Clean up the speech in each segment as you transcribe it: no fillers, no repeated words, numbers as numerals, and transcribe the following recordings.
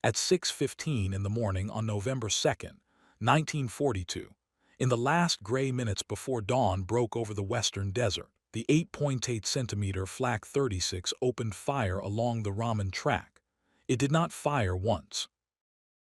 At 6:15 in the morning on November 2nd, 1942, in the last gray minutes before dawn broke over the western desert, the 8.8 centimeter Flak 36 opened fire along the Raman track. It did not fire once.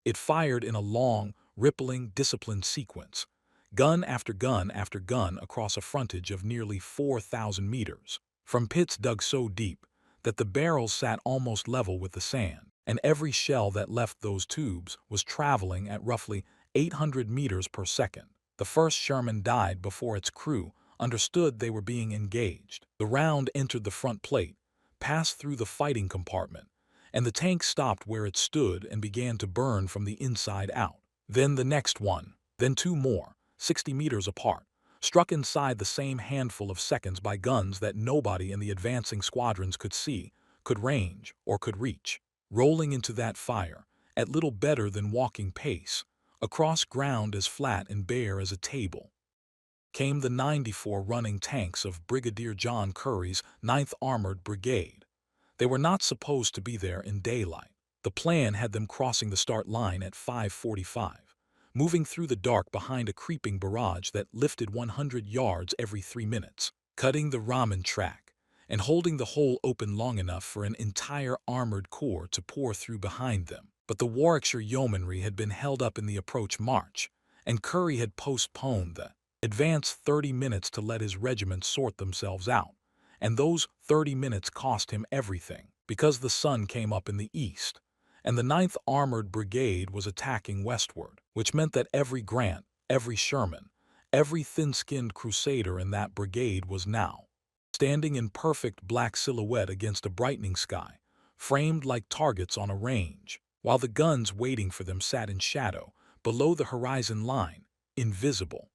It fired in a long, rippling, disciplined sequence, gun after gun after gun across a frontage of nearly 4,000 meters, from pits dug so deep that the barrels sat almost level with the sand, and every shell that left those tubes was traveling at roughly 800 meters per second. The first Sherman died before its crew understood they were being engaged. The round entered the front plate, passed through the fighting compartment, and the tank stopped where it stood and began to burn from the inside out. Then the next one, then two more, 60 meters apart, struck inside the same handful of seconds by guns that nobody in the advancing squadrons could see, could range, or could reach. Rolling into that fire, at little better than walking pace, across ground as flat and bare as a table, came the 94 running tanks of Brigadier John Curry's 9th Armored Brigade. They were not supposed to be there in daylight. The plan had them crossing the start line at 5:45, moving through the dark behind a creeping barrage that lifted 100 yards every 3 minutes, cutting the Raman track, and holding the hole open long enough for an entire armored corps to pour through behind them. But the Warwickshire Yeomanry had been held up in the approach march, and Curry had postponed the advance 30 minutes to let his regiment sort themselves out. And those 30 minutes cost him everything, because the sun came up in the east, and the 9th Armored Brigade was attacking westward, which meant that every Grant, every Sherman, every thin-skinned crusader in that brigade was now standing in perfect black silhouette against a brightening sky, framed like targets on a range, while the guns waiting for them sat in shadow, below the horizon line, invisible.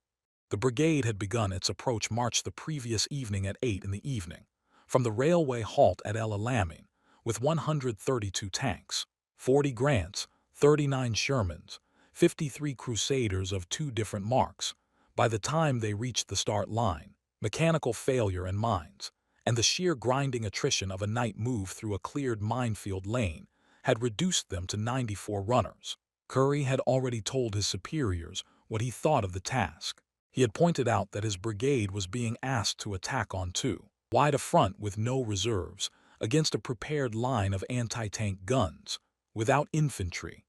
The brigade had begun its approach march the previous evening at 8 in the evening, from the railway halt at El Alamein, with 132 tanks, 40 Grants, 39 Shermans, 53 Crusaders of 2 different marks. By the time they reached the start line, mechanical failure and mines, and the sheer grinding attrition of a night move through a cleared minefield lane, had reduced them to 94 runners. Curry had already told his superiors what he thought of the task. He had pointed out that his brigade was being asked to attack on too wide a front with no reserves, against a prepared line of anti-tank guns, without infantry,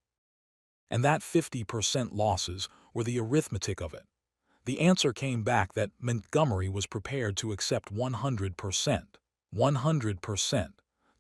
and that 50% losses were the arithmetic of it. The answer came back that Montgomery was prepared to accept 100%. 100%.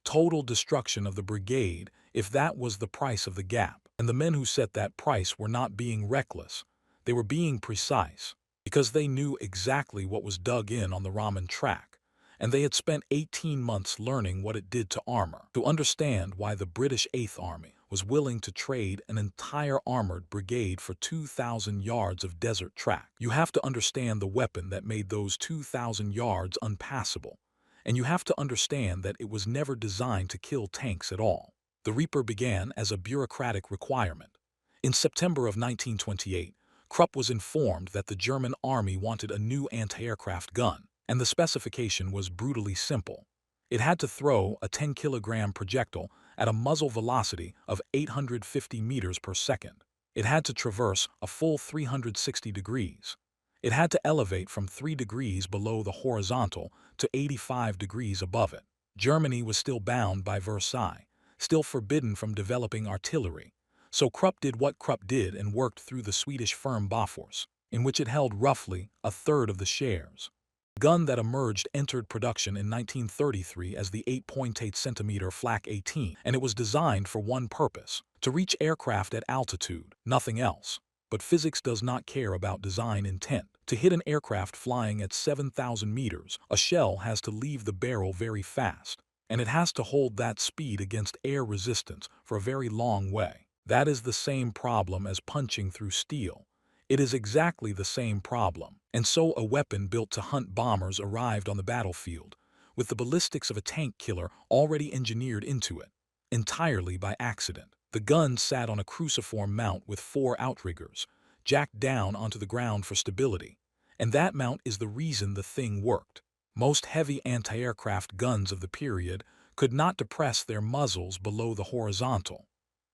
Total destruction of the brigade if that was the price of the gap. And the men who set that price were not being reckless. They were being precise, because they knew exactly what was dug in on the Raman track, and they had spent 18 months learning what it did to armor, to understand why the British 8th Army was willing to trade an entire armored brigade for 2,000 yards of desert track. You have to understand the weapon that made those 2,000 yards unpassable, and you have to understand that it was never designed to kill tanks at all. The Reaper began as a bureaucratic requirement. In September of 1928, Krupp was informed that the German army wanted a new anti-aircraft gun, and the specification was brutally simple. It had to throw a 10-kilogram projectile at a muzzle velocity of 850 meters per second. It had to traverse a full 360 degrees. It had to elevate from 3 degrees below the horizontal to 85 degrees above it. Germany was still bound by Versailles, still forbidden from developing artillery. So Krupp did what Krupp did and worked through the Swedish firm Bofors, in which it held roughly a third of the shares. The gun that emerged entered production in 1933 as the 8.8 centimeter Flak 18, and it was designed for one purpose: to reach aircraft at altitude, nothing else. But physics does not care about design intent. To hit an aircraft flying at 7,000 meters, a shell has to leave the barrel very fast, and it has to hold that speed against air resistance for a very long way. That is the same problem as punching through steel. It is exactly the same problem. And so a weapon built to hunt bombers arrived on the battlefield, with the ballistics of a tank killer already engineered into it, entirely by accident. The gun sat on a cruciform mount with 4 outriggers, jacked down onto the ground for stability, and that mount is the reason the thing worked. Most heavy anti-aircraft guns of the period could not depress their muzzles below the horizontal.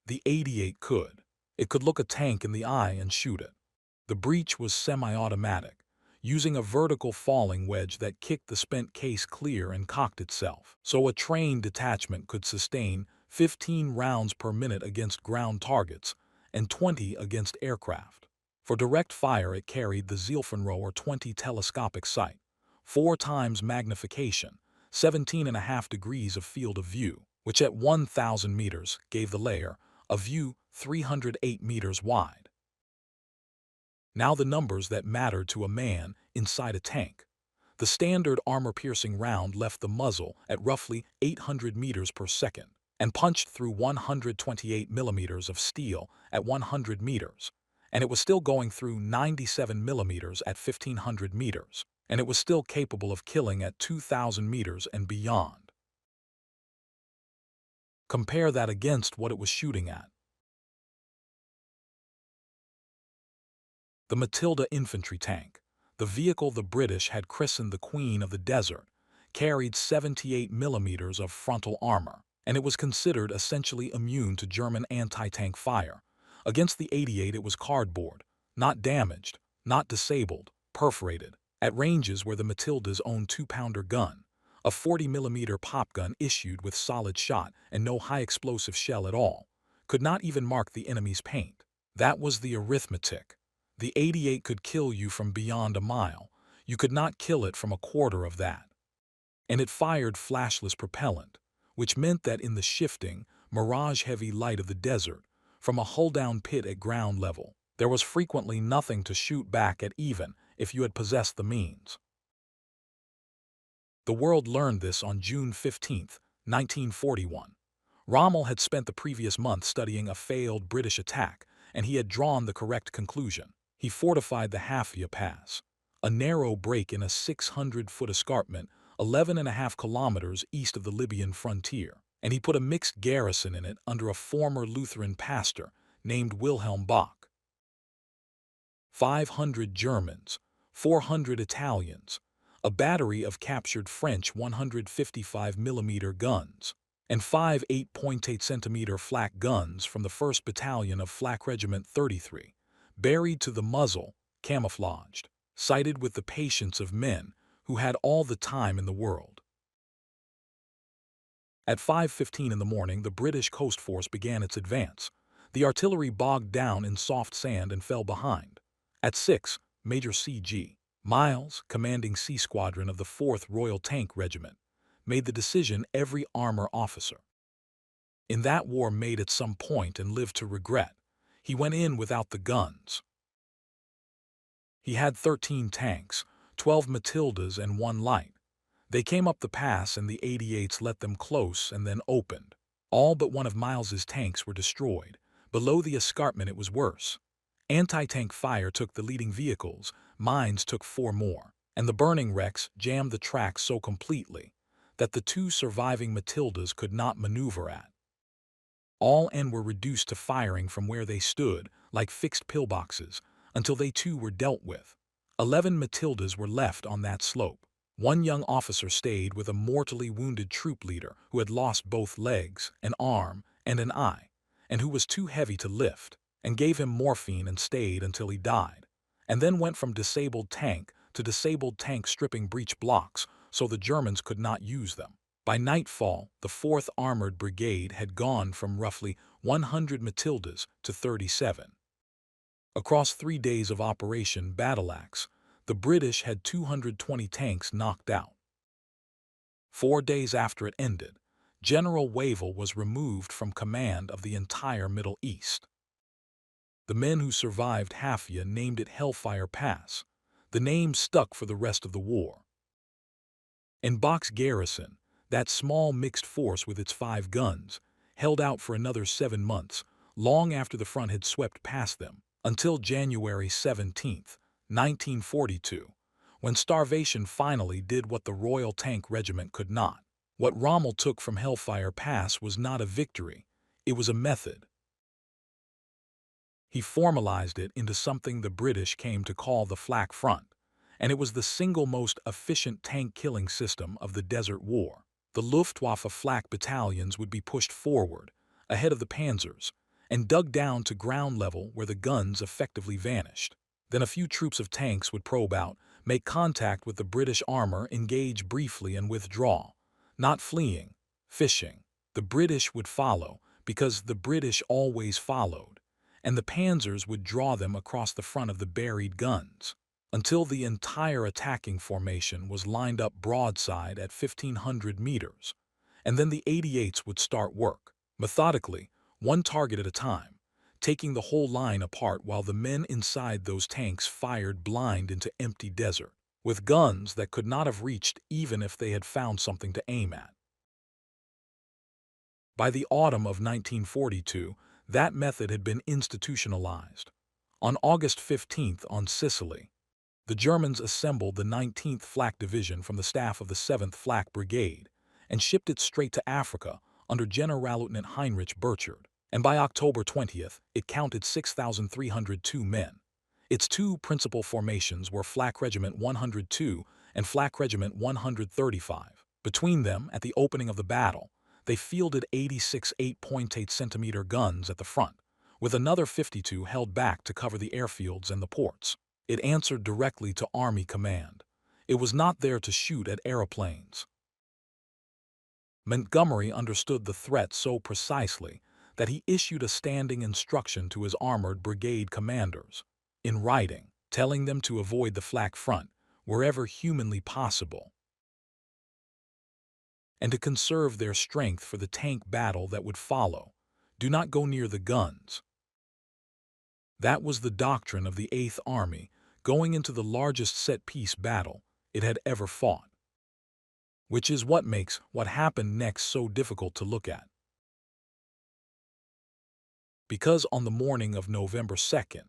The 88 could. It could look a tank in the eye and shoot it. The breech was semi-automatic, using a vertical falling wedge that kicked the spent case clear and cocked itself, so a trained detachment could sustain 15 rounds per minute against ground targets and 20 against aircraft. For direct fire, it carried the Zielfenrohr 20 telescopic sight, 4 times magnification, 17.5 degrees of field of view, which at 1,000 meters gave the layer a view 308 meters wide. Now the numbers that mattered to a man inside a tank. The standard armor-piercing round left the muzzle at roughly 800 meters per second and punched through 128 millimeters of steel at 100 meters, and it was still going through 97 millimeters at 1,500 meters, and it was still capable of killing at 2,000 meters and beyond. Compare that against what it was shooting at. The Matilda infantry tank, the vehicle the British had christened the Queen of the Desert, carried 78 millimeters of frontal armor, and it was considered essentially immune to German anti-tank fire. Against the 88, it was cardboard, not damaged, not disabled, perforated, at ranges where the Matilda's own 2-pounder gun, a 40mm pop gun issued with solid shot and no high-explosive shell at all, could not even mark the enemy's paint. That was the arithmetic. The 88 could kill you from beyond a mile. You could not kill it from a quarter of that. And it fired flashless propellant, which meant that in the shifting, mirage-heavy light of the desert, from a hull-down pit at ground level, there was frequently nothing to shoot back at even if you had possessed the means. The world learned this on June 15, 1941. Rommel had spent the previous month studying a failed British attack, and he had drawn the correct conclusion. He fortified the Hafia Pass, a narrow break in a 600-foot escarpment 11.5 kilometers east of the Libyan frontier, and he put a mixed garrison in it under a former Lutheran pastor named Wilhelm Bach. 500 Germans, 400 Italians, a battery of captured French 155mm guns, and 5 8.8cm flak guns from the 1st Battalion of Flak Regiment 33, buried to the muzzle, camouflaged, sighted with the patience of men who had all the time in the world. At 5:15 in the morning, the British Coast Force began its advance. The artillery bogged down in soft sand and fell behind. At 6, Major C.G. Miles, commanding C Squadron of the 4th Royal Tank Regiment, made the decision every armor officer in that war made at some point and lived to regret. He went in without the guns. He had 13 tanks, 12 Matildas and 1 light. They came up the pass and the 88s let them close and then opened. All but one of Miles's tanks were destroyed. Below the escarpment it was worse. Anti-tank fire took the leading vehicles, mines took 4 more, and the burning wrecks jammed the tracks so completely that the 2 surviving Matildas could not maneuver at all and were reduced to firing from where they stood, like fixed pillboxes, until they too were dealt with. 11 Matildas were left on that slope. 1 young officer stayed with a mortally wounded troop leader who had lost both legs, an arm, and an eye, and who was too heavy to lift, and gave him morphine and stayed until he died, and then went from disabled tank to disabled tank stripping breech blocks so the Germans could not use them. By nightfall, the 4th Armored Brigade had gone from roughly 100 Matildas to 37. Across 3 days of Operation Battle Axe, the British had 220 tanks knocked out. 4 days after it ended, General Wavell was removed from command of the entire Middle East. The men who survived Hafia named it Hellfire Pass. The name stuck for the rest of the war. In Bach's garrison, that small mixed force with its 5 guns held out for another 7 months, long after the front had swept past them, until January 17, 1942, when starvation finally did what the Royal Tank Regiment could not. What Rommel took from Hellfire Pass was not a victory, it was a method. He formalized it into something the British came to call the Flak Front, and it was the single most efficient tank-killing system of the Desert War. The Luftwaffe flak battalions would be pushed forward, ahead of the panzers, and dug down to ground level where the guns effectively vanished. Then a few troops of tanks would probe out, make contact with the British armor, engage briefly and withdraw. Not fleeing, fishing. The British would follow, because the British always followed, and the panzers would draw them across the front of the buried guns, until the entire attacking formation was lined up broadside at 1,500 meters. And then the 88s would start work, methodically, one target at a time, taking the whole line apart while the men inside those tanks fired blind into empty desert, with guns that could not have reached even if they had found something to aim at. By the autumn of 1942, that method had been institutionalized. On August 15th on Sicily, the Germans assembled the 19th Flak Division from the staff of the 7th Flak Brigade and shipped it straight to Africa under Generalleutnant Heinrich Burchard, and by October 20th, it counted 6,302 men. Its two principal formations were Flak Regiment 102 and Flak Regiment 135. Between them, at the opening of the battle, they fielded 86 8.8-centimeter guns at the front, with another 52 held back to cover the airfields and the ports. It answered directly to Army command. It was not there to shoot at aeroplanes. Montgomery understood the threat so precisely that he issued a standing instruction to his armored brigade commanders, in writing, telling them to avoid the Flak front wherever humanly possible, and to conserve their strength for the tank battle that would follow. Do not go near the guns. That was the doctrine of the 8th Army going into the largest set-piece battle it had ever fought, which is what makes what happened next so difficult to look at. Because on the morning of November 2nd,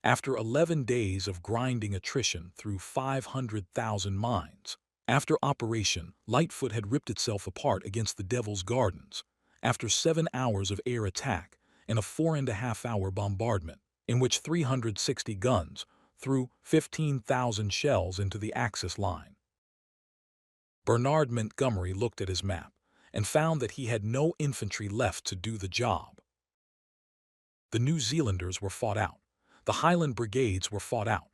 after 11 days of grinding attrition through 500,000 mines, after Operation Lightfoot had ripped itself apart against the Devil's Gardens, after 7 hours of air attack and a 4.5-hour bombardment, in which 360 guns threw 15,000 shells into the Axis line, Bernard Montgomery looked at his map and found that he had no infantry left to do the job. The New Zealanders were fought out. The Highland Brigades were fought out.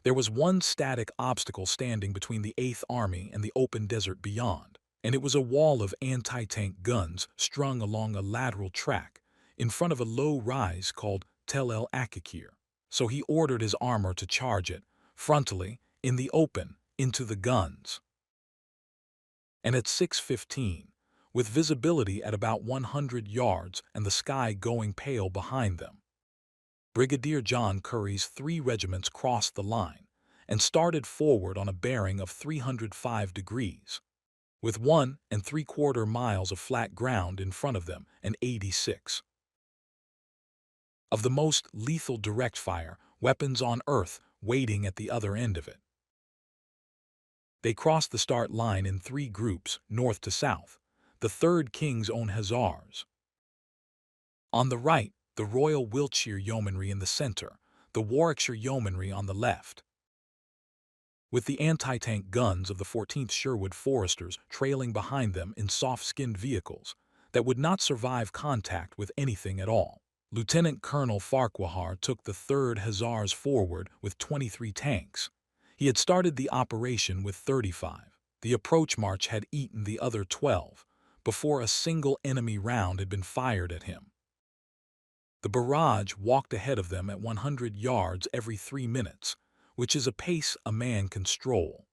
There was one static obstacle standing between the 8th Army and the open desert beyond, and it was a wall of anti-tank guns strung along a lateral track in front of a low rise called Tel El Akakir. So he ordered his armor to charge it, frontally, in the open, into the guns. And at 6:15, with visibility at about 100 yards and the sky going pale behind them, Brigadier John Curry's 3 regiments crossed the line and started forward on a bearing of 305 degrees, with 1 3/4 miles of flat ground in front of them and 86 of the most lethal direct fire weapons on Earth waiting at the other end of it. They crossed the start line in 3 groups, north to south, the 3rd King's Own Hussars on the right, the Royal Wiltshire Yeomanry in the center, the Warwickshire Yeomanry on the left, with the anti-tank guns of the 14th Sherwood Foresters trailing behind them in soft-skinned vehicles that would not survive contact with anything at all. Lieutenant Colonel Farquhar took the 3rd Hussars forward with 23 tanks. He had started the operation with 35. The approach march had eaten the other 12 before a single enemy round had been fired at him. The barrage walked ahead of them at 100 yards every 3 minutes, which is a pace a man can stroll.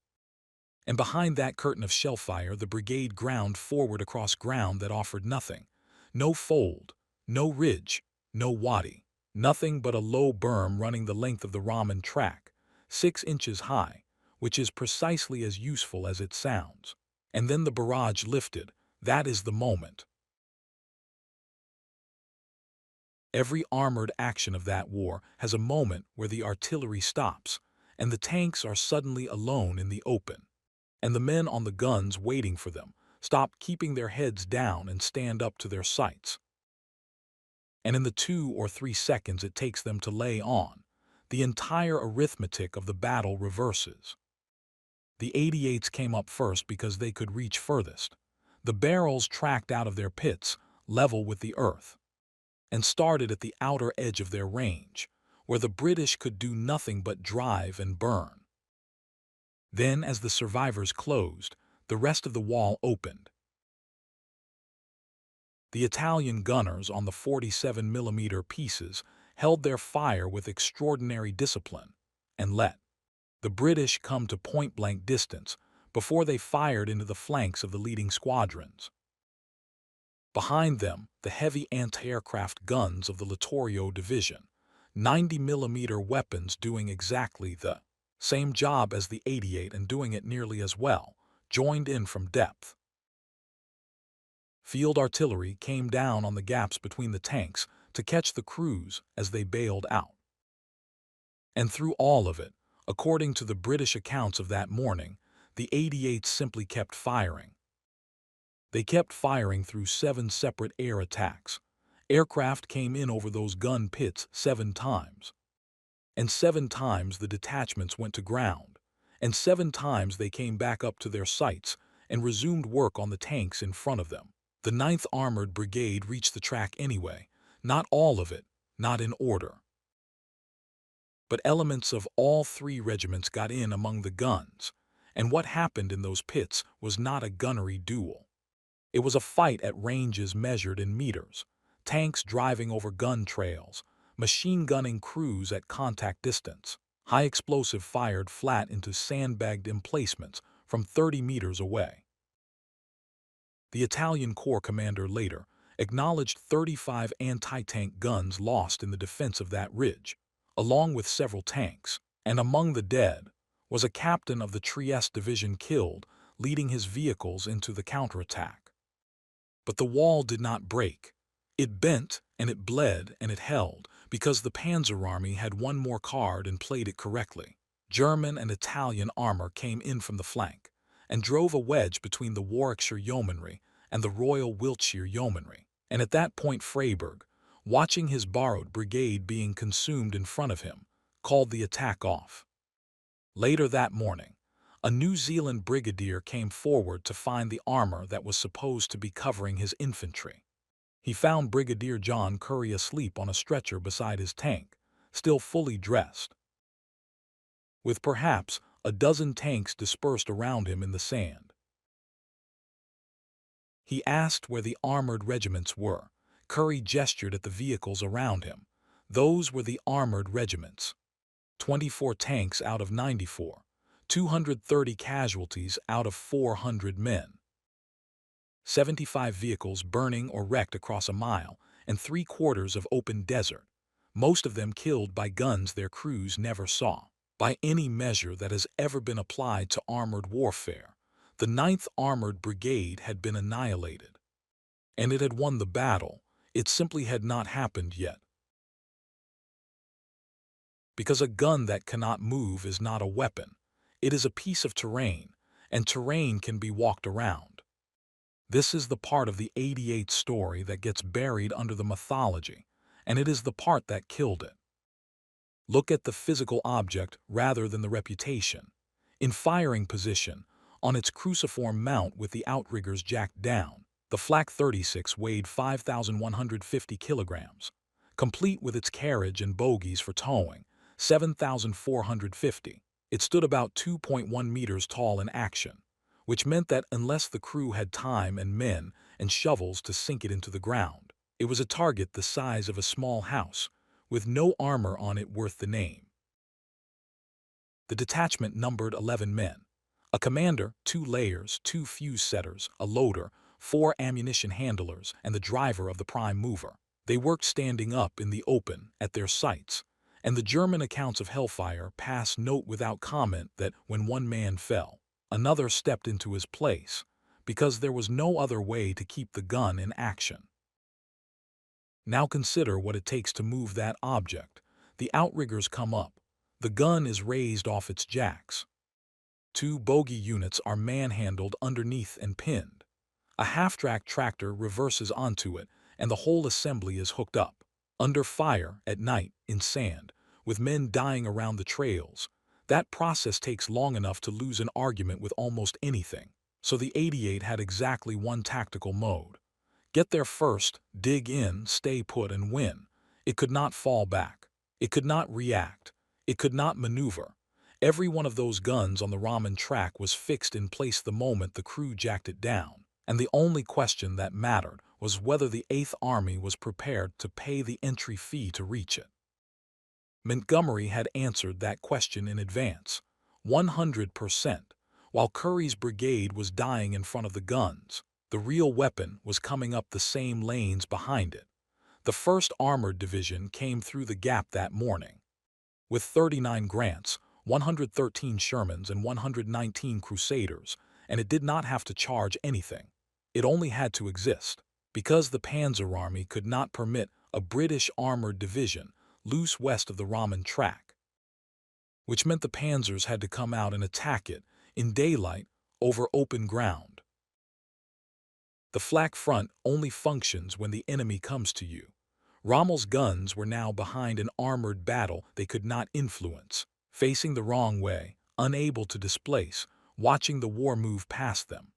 And behind that curtain of shellfire, the brigade ground forward across ground that offered nothing. No fold, no ridge, no wadi, nothing but a low berm running the length of the Raman track, 6 inches high, which is precisely as useful as it sounds. And then the barrage lifted. That is the moment. Every armored action of that war has a moment where the artillery stops, and the tanks are suddenly alone in the open, and the men on the guns waiting for them stop keeping their heads down and stand up to their sights. And in the 2 or 3 seconds it takes them to lay on, the entire arithmetic of the battle reverses. The 88s came up first because they could reach furthest. The barrels tracked out of their pits, level with the earth. and started at the outer edge of their range, where the British could do nothing but drive and burn. Then, as the survivors closed, the rest of the wall opened. The Italian gunners on the 47mm pieces held their fire with extraordinary discipline and let the British come to point-blank distance before they fired into the flanks of the leading squadrons. Behind them, the heavy anti-aircraft guns of the Littorio Division, 90mm weapons doing exactly the same job as the 88 and doing it nearly as well, joined in from depth. Field artillery came down on the gaps between the tanks to catch the crews as they bailed out. And through all of it, according to the British accounts of that morning, the 88s simply kept firing. They kept firing through 7 separate air attacks. Aircraft came in over those gun pits 7 times. And 7 times the detachments went to ground. And 7 times they came back up to their sights and resumed work on the tanks in front of them. The 9th Armored Brigade reached the track anyway, not all of it, not in order. But elements of all 3 regiments got in among the guns, and what happened in those pits was not a gunnery duel. It was a fight at ranges measured in meters, tanks driving over gun trails, machine gunning crews at contact distance, high explosive fired flat into sandbagged emplacements from 30 meters away. The Italian Corps commander later acknowledged 35 anti-tank guns lost in the defense of that ridge, along with several tanks, and among the dead was a captain of the Trieste division killed, leading his vehicles into the counterattack. But the wall did not break. It bent, and it bled, and it held, because the Panzer Army had one more card and played it correctly. German and Italian armor came in from the flank, and drove a wedge between the Warwickshire Yeomanry and the Royal Wiltshire Yeomanry, and at that point Freyberg, watching his borrowed brigade being consumed in front of him, called the attack off. Later that morning, a New Zealand brigadier came forward to find the armor that was supposed to be covering his infantry. He found Brigadier John Curry asleep on a stretcher beside his tank, still fully dressed, with perhaps a dozen tanks dispersed around him in the sand. He asked where the armored regiments were. Curry gestured at the vehicles around him. Those were the armored regiments. 24 tanks out of 94, 230 casualties out of 400 men. 75 vehicles burning or wrecked across a mile, and 3/4 of open desert, most of them killed by guns their crews never saw. By any measure that has ever been applied to armored warfare, the 9th Armored Brigade had been annihilated. And it had won the battle. It simply had not happened yet. Because a gun that cannot move is not a weapon. It is a piece of terrain, and terrain can be walked around. This is the part of the 88 story that gets buried under the mythology, and it is the part that killed it. Look at the physical object rather than the reputation. In firing position, on its cruciform mount with the outriggers jacked down, the Flak 36 weighed 5,150 kilograms, complete with its carriage and bogies for towing, 7,450. It stood about 2.1 meters tall in action, which meant that unless the crew had time and men and shovels to sink it into the ground, it was a target the size of a small house, with no armor on it worth the name. The detachment numbered 11 men, a commander, 2 layers, 2 fuse setters, a loader, 4 ammunition handlers, and the driver of the prime mover. They worked standing up in the open at their sites, and the German accounts of hellfire pass note without comment that when one man fell, another stepped into his place, because there was no other way to keep the gun in action. Now consider what it takes to move that object. The outriggers come up. The gun is raised off its jacks. 2 bogie units are manhandled underneath and pinned. A half-track tractor reverses onto it, and the whole assembly is hooked up. Under fire, at night, in sand, with men dying around the trails, that process takes long enough to lose an argument with almost anything. So the 88 had exactly one tactical mode: Get there first, dig in, stay put, and win. It could not fall back. It could not react. It could not maneuver. Every one of those guns on the ramen track was fixed in place the moment the crew jacked it down, and the only question that mattered was whether the Eighth Army was prepared to pay the entry fee to reach it. Montgomery had answered that question in advance, 100%, while Curry's brigade was dying in front of the guns. The real weapon was coming up the same lanes behind it. The 1st Armored Division came through the gap that morning. With 39 Grants, 113 Shermans, and 119 Crusaders, and it did not have to charge anything. It only had to exist, because the Panzer Army could not permit a British armored division loose west of the ramen track, which meant the panzers had to come out and attack it in daylight over open ground. The flak front only functions when the enemy comes to you. Rommel's guns were now behind an armored battle they could not influence, facing the wrong way, unable to displace, watching the war move past them.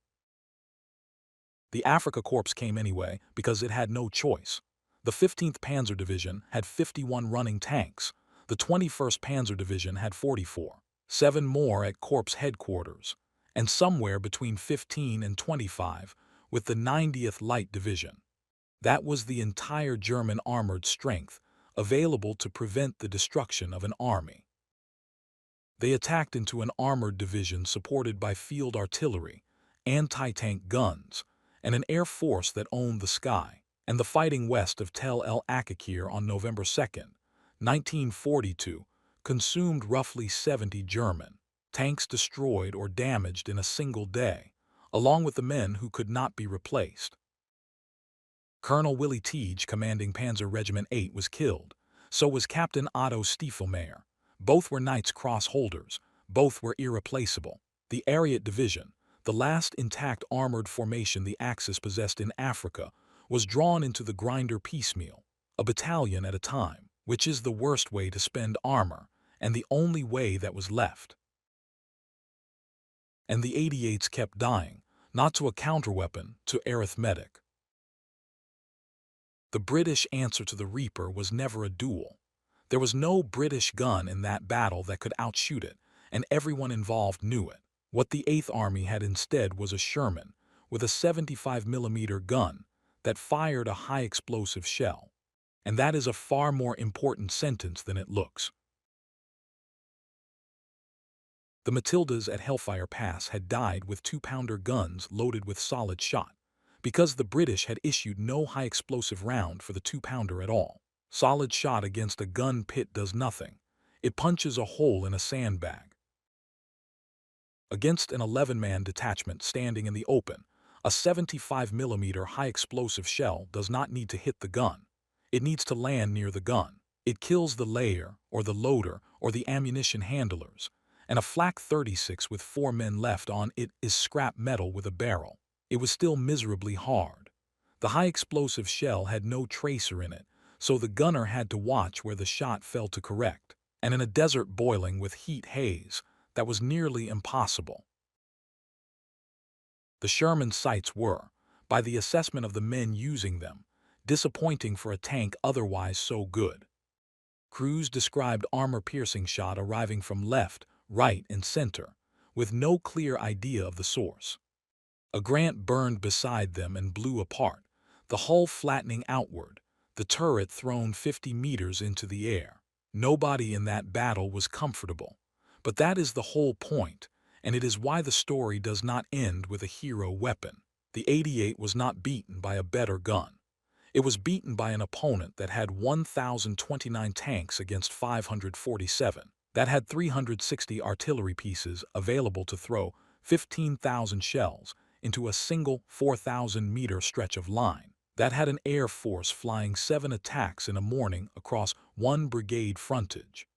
The Afrika Korps came anyway because it had no choice. The 15th Panzer Division had 51 running tanks. The 21st Panzer Division had 44, 7 more at Corps headquarters, and somewhere between 15 and 25 with the 90th Light Division. That was the entire German armored strength available to prevent the destruction of an army. They attacked into an armored division supported by field artillery, anti-tank guns, and an air force that owned the sky. And the fighting west of Tel El Akakir on November 2, 1942, consumed roughly 70 German tanks destroyed or damaged in a single day, along with the men who could not be replaced. Colonel Willy Teege, commanding Panzer Regiment 8, was killed. So was Captain Otto Stiefelmeier. Both were Knight's Cross holders. Both were irreplaceable. The Ariete Division, the last intact armored formation the Axis possessed in Africa, was drawn into the grinder piecemeal, a battalion at a time, which is the worst way to spend armor, and the only way that was left. And the 88s kept dying, not to a counterweapon, to arithmetic. The British answer to the Reaper was never a duel. There was no British gun in that battle that could outshoot it, and everyone involved knew it. What the Eighth Army had instead was a Sherman with a 75mm gun that fired a high-explosive shell. And that is a far more important sentence than it looks. The Matildas at Hellfire Pass had died with 2-pounder guns loaded with solid shot, because the British had issued no high-explosive round for the 2-pounder at all. Solid shot against a gun pit does nothing. It punches a hole in a sandbag. Against an 11-man detachment standing in the open, a 75mm high-explosive shell does not need to hit the gun. It needs to land near the gun. It kills the layer, or the loader, or the ammunition handlers, and a Flak 36 with 4 men left on it is scrap metal with a barrel. It was still miserably hard. The high-explosive shell had no tracer in it, so the gunner had to watch where the shot fell to correct, and in a desert boiling with heat haze, that was nearly impossible. The Sherman sights were, by the assessment of the men using them, disappointing for a tank otherwise so good. Crews described armor-piercing shot arriving from left, right, and center, with no clear idea of the source. A Grant burned beside them and blew apart, the hull flattening outward, the turret thrown 50 meters into the air. Nobody in that battle was comfortable, but that is the whole point, and it is why the story does not end with a hero weapon. The 88 was not beaten by a better gun. It was beaten by an opponent that had 1,029 tanks against 547, that had 360 artillery pieces available to throw 15,000 shells into a single 4,000-meter stretch of line, that had an air force flying 7 attacks in a morning across 1 brigade frontage,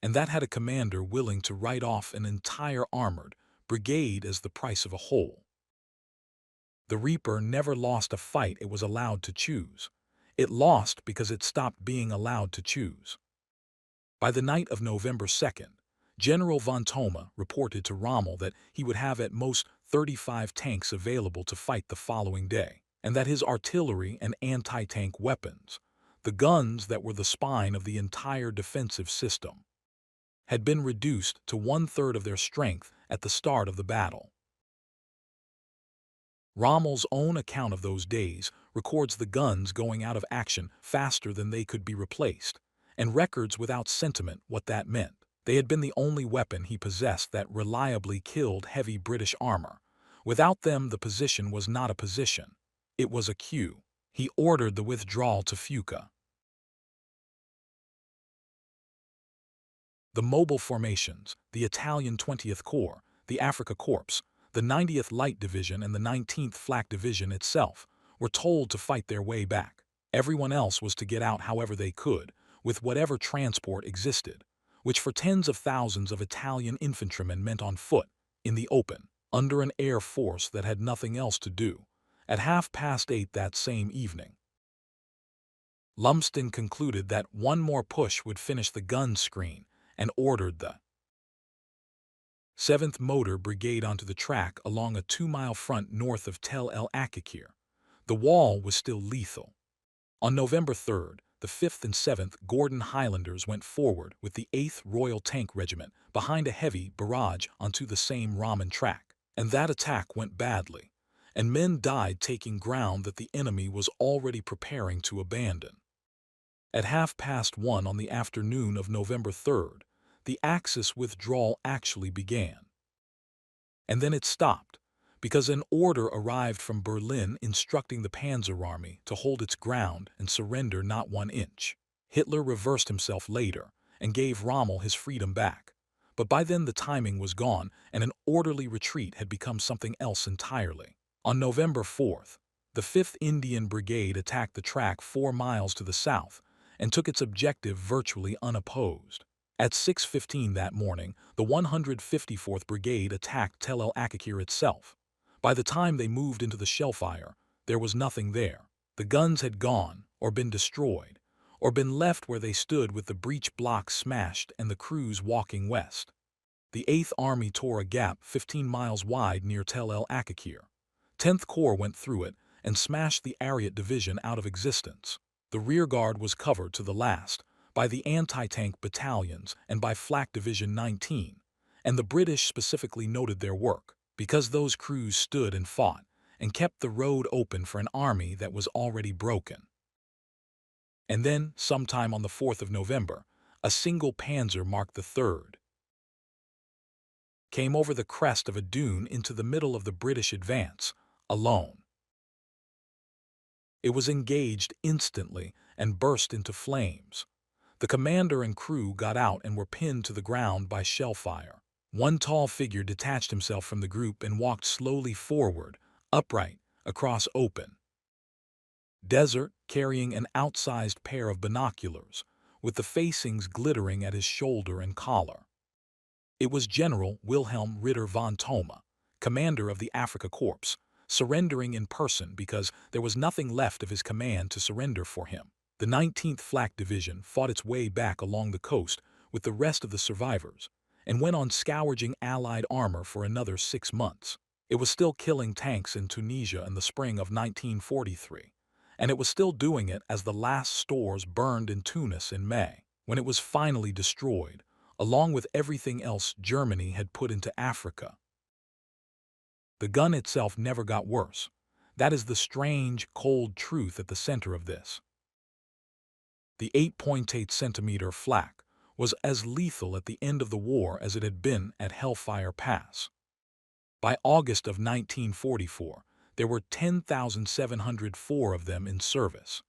and that had a commander willing to write off an entire armored brigade as the price of a whole. The Reaper never lost a fight it was allowed to choose. It lost because it stopped being allowed to choose. By the night of November 2nd, General von Thoma reported to Rommel that he would have at most 35 tanks available to fight the following day. and that his artillery and anti-tank weapons, the guns that were the spine of the entire defensive system, had been reduced to one-third of their strength at the start of the battle. Rommel's own account of those days records the guns going out of action faster than they could be replaced, and records without sentiment what that meant. They had been the only weapon he possessed that reliably killed heavy British armor. Without them, the position was not a position. It was a cue. He ordered the withdrawal to Fuca. The mobile formations, the Italian 20th Corps, the Afrika Korps, the 90th Light Division and the 19th Flak Division itself, were told to fight their way back. Everyone else was to get out however they could, with whatever transport existed, which for tens of thousands of Italian infantrymen meant on foot, in the open, under an air force that had nothing else to do, at 8:30 that same evening. Lumsden concluded that one more push would finish the gun screen, and ordered the 7th Motor Brigade onto the track along a 2-mile front north of Tel El Akakir. The wall was still lethal. On November 3rd, the 5th and 7th Gordon Highlanders went forward with the 8th Royal Tank Regiment behind a heavy barrage onto the same Raman track, and that attack went badly, and men died taking ground that the enemy was already preparing to abandon. At 1:30 on the afternoon of November 3rd, the Axis withdrawal actually began. And then it stopped, because an order arrived from Berlin instructing the Panzer Army to hold its ground and surrender not 1 inch. Hitler reversed himself later and gave Rommel his freedom back, but by then the timing was gone and an orderly retreat had become something else entirely. On November 4th, the 5th Indian Brigade attacked the track 4 miles to the south and took its objective virtually unopposed. At 6:15 that morning, the 154th Brigade attacked Tel El Akakir itself. By the time they moved into the shellfire, there was nothing there. The guns had gone, or been destroyed, or been left where they stood with the breech blocks smashed and the crews walking west. The 8th Army tore a gap 15 miles wide near Tel El Akakir. 10th Corps went through it and smashed the Ariat Division out of existence. The rearguard was covered to the last by the anti-tank battalions and by Flak Division 19, and the British specifically noted their work, because those crews stood and fought and kept the road open for an army that was already broken. And then, sometime on the 4th of November, a single panzer marked the 3rd. Came over the crest of a dune into the middle of the British advance, alone. It was engaged instantly and burst into flames. The commander and crew got out and were pinned to the ground by shell fire. One tall figure detached himself from the group and walked slowly forward, upright, across open desert, carrying an outsized pair of binoculars, with the facings glittering at his shoulder and collar. It was General Wilhelm Ritter von Thoma, commander of the Afrika Korps, surrendering in person because there was nothing left of his command to surrender for him. The 19th Flak Division fought its way back along the coast with the rest of the survivors and went on scourging Allied armor for another 6 months. It was still killing tanks in Tunisia in the spring of 1943, and it was still doing it as the last stores burned in Tunis in May, when it was finally destroyed, along with everything else Germany had put into Africa. The gun itself never got worse. That is the strange, cold truth at the center of this. The 8.8mm Flak was as lethal at the end of the war as it had been at Hellfire Pass. By August of 1944, there were 10,704 of them in service.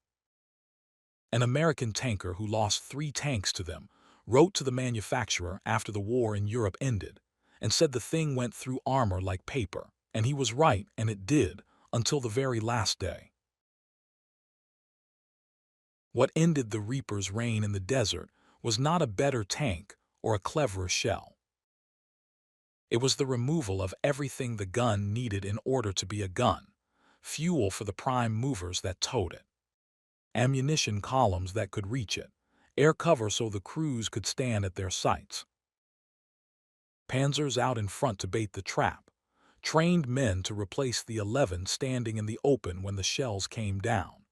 An American tanker who lost 3 tanks to them wrote to the manufacturer after the war in Europe ended and said the thing went through armor like paper, and he was right, and it did, until the very last day. What ended the Reaper's reign in the desert was not a better tank or a cleverer shell. It was the removal of everything the gun needed in order to be a gun: fuel for the prime movers that towed it, ammunition columns that could reach it, air cover so the crews could stand at their sights, panzers out in front to bait the trap, trained men to replace the 11 standing in the open when the shells came down.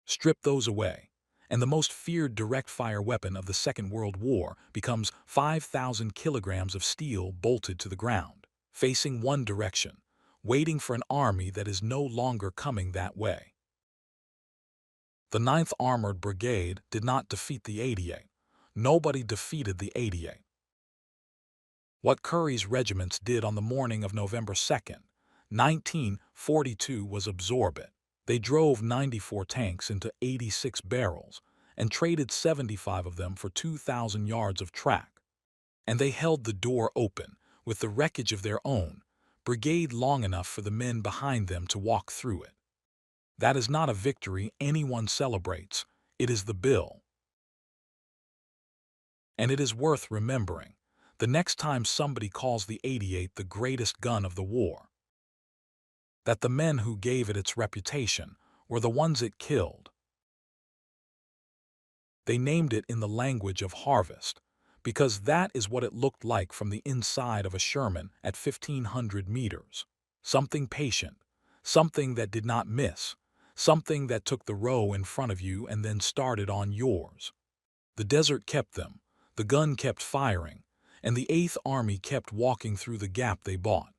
Strip those away, and the most feared direct-fire weapon of the Second World War becomes 5,000 kilograms of steel bolted to the ground, facing one direction, waiting for an army that is no longer coming that way. The 9th Armored Brigade did not defeat the 88. Nobody defeated the 88. What Curry's regiments did on the morning of November 2nd, 1942 was absorb it. They drove 94 tanks into 86 barrels and traded 75 of them for 2,000 yards of track. And they held the door open, with the wreckage of their own brigade long enough for the men behind them to walk through it. That is not a victory anyone celebrates. It is the bill. And it is worth remembering, the next time somebody calls the 88 the greatest gun of the war, that the men who gave it its reputation were the ones it killed. They named it in the language of harvest, because that is what it looked like from the inside of a Sherman at 1,500 meters. Something patient, something that did not miss, something that took the row in front of you and then started on yours. The desert kept them, the gun kept firing, and the 8th Army kept walking through the gap they bought.